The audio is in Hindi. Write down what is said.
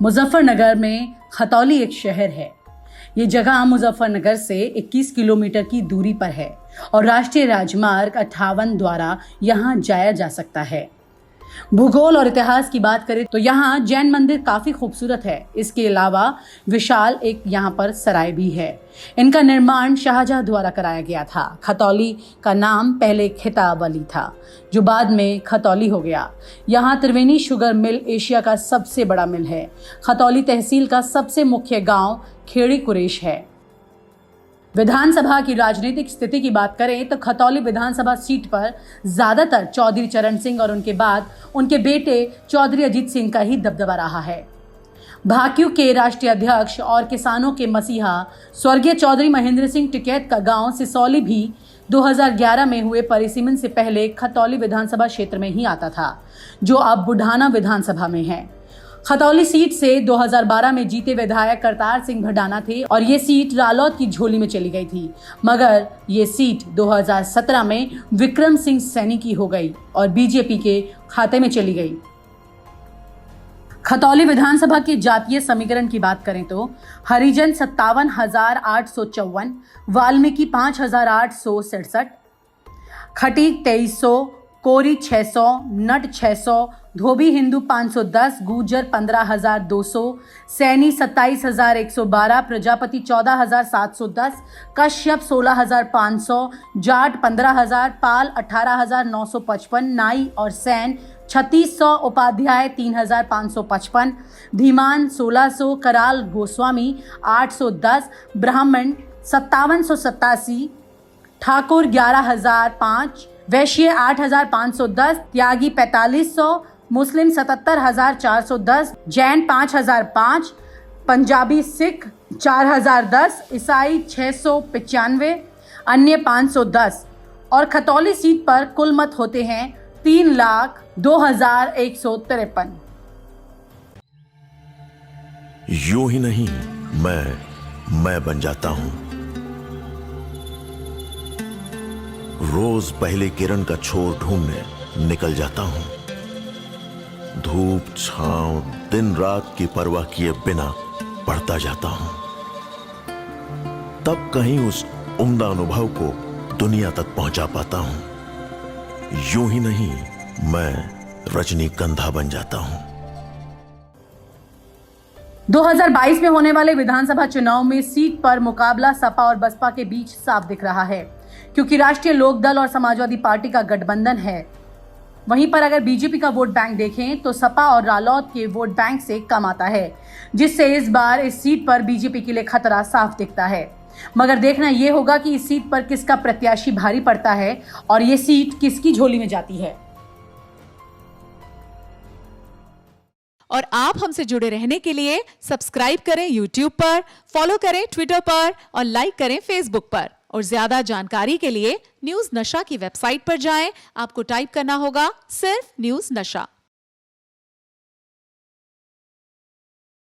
मुजफ्फरनगर में खतौली एक शहर है। ये जगह मुजफ्फरनगर से 21 किलोमीटर की दूरी पर है और राष्ट्रीय राजमार्ग 58 द्वारा यहाँ जाया जा सकता है। भूगोल और इतिहास की बात करें तो यहाँ जैन मंदिर काफी खूबसूरत है। इसके अलावा विशाल एक यहाँ पर सराय भी है। इनका निर्माण शाहजहां द्वारा कराया गया था। खतौली का नाम पहले खिताब-अली था, जो बाद में खतौली हो गया। यहाँ त्रिवेणी शुगर मिल एशिया का सबसे बड़ा मिल है। खतौली तहसील का सबसे मुख्य गांव खेड़ी कुरेश है। विधानसभा की राजनीतिक स्थिति की बात करें तो खतौली विधानसभा सीट पर ज्यादातर चौधरी चरण सिंह और उनके बाद उनके बेटे चौधरी अजीत सिंह का ही दबदबा रहा है। भाकियू के राष्ट्रीय अध्यक्ष और किसानों के मसीहा स्वर्गीय चौधरी महेंद्र सिंह टिकैत का गांव सिसौली भी 2011 में हुए परिसीमन से पहले खतौली विधानसभा क्षेत्र में ही आता था, जो अब बुढ़ाना विधानसभा में है। खतौली सीट से 2012 में जीते विधायक करतार सिंह भडाना थे और ये सीट रालोद की झोली में चली गई थी, मगर ये सीट 2017 में विक्रम सिंह सैनी की हो गई और बीजेपी के खाते में चली गई। खतौली विधानसभा के जातीय समीकरण की बात करें तो हरिजन 57,854, वाल्मीकि 5,867, खटीक 2300, कोरी 600, नट 600, धोबी हिंदू 510, गुर्जर 15,200, सैनी 27,112, प्रजापति 14,710, कश्यप 16,500, जाट 15,000, पाल 18,955, नाई और सैन 3600, उपाध्याय 3,555, धीमान 1600, कराल गोस्वामी 810, ब्राह्मण 5787, ठाकुर 11,005, वैश्य 8,510, त्यागी 4500, मुस्लिम 77,410, जैन 5,005, पंजाबी सिख 4,010, ईसाई 695, अन्य 510 और खतौली सीट पर कुल मत होते हैं 3,02,153। यूं ही नहीं मैं बन जाता हूं। रोज पहले किरण का छोर ढूंढने निकल जाता हूं। धूप छांव दिन रात की परवाह किए बिना पढ़ता जाता हूं। तब कहीं उस उम्दा अनुभव को दुनिया तक पहुंचा पाता हूं। यूं ही नहीं मैं रजनीगंधा बन जाता हूं। 2022 में होने वाले विधानसभा चुनाव में सीट पर मुकाबला सपा और बसपा के बीच साफ दिख रहा है, क्योंकि राष्ट्रीय लोकदल और समाजवादी पार्टी का गठबंधन है। वहीं पर अगर बीजेपी का वोट बैंक देखें तो सपा और रालोद के वोट बैंक से कम आता है, जिससे इस बार इस सीट पर बीजेपी के लिए खतरा साफ दिखता है। मगर देखना यह होगा कि इस सीट पर किसका प्रत्याशी भारी पड़ता है और ये सीट किसकी झोली में जाती है। और आप हमसे जुड़े रहने के लिए सब्सक्राइब करें YouTube पर, फॉलो करें ट्विटर पर और लाइक करें Facebook पर। और ज्यादा जानकारी के लिए न्यूज नशा की वेबसाइट पर जाएं। आपको टाइप करना होगा सिर्फ न्यूज नशा।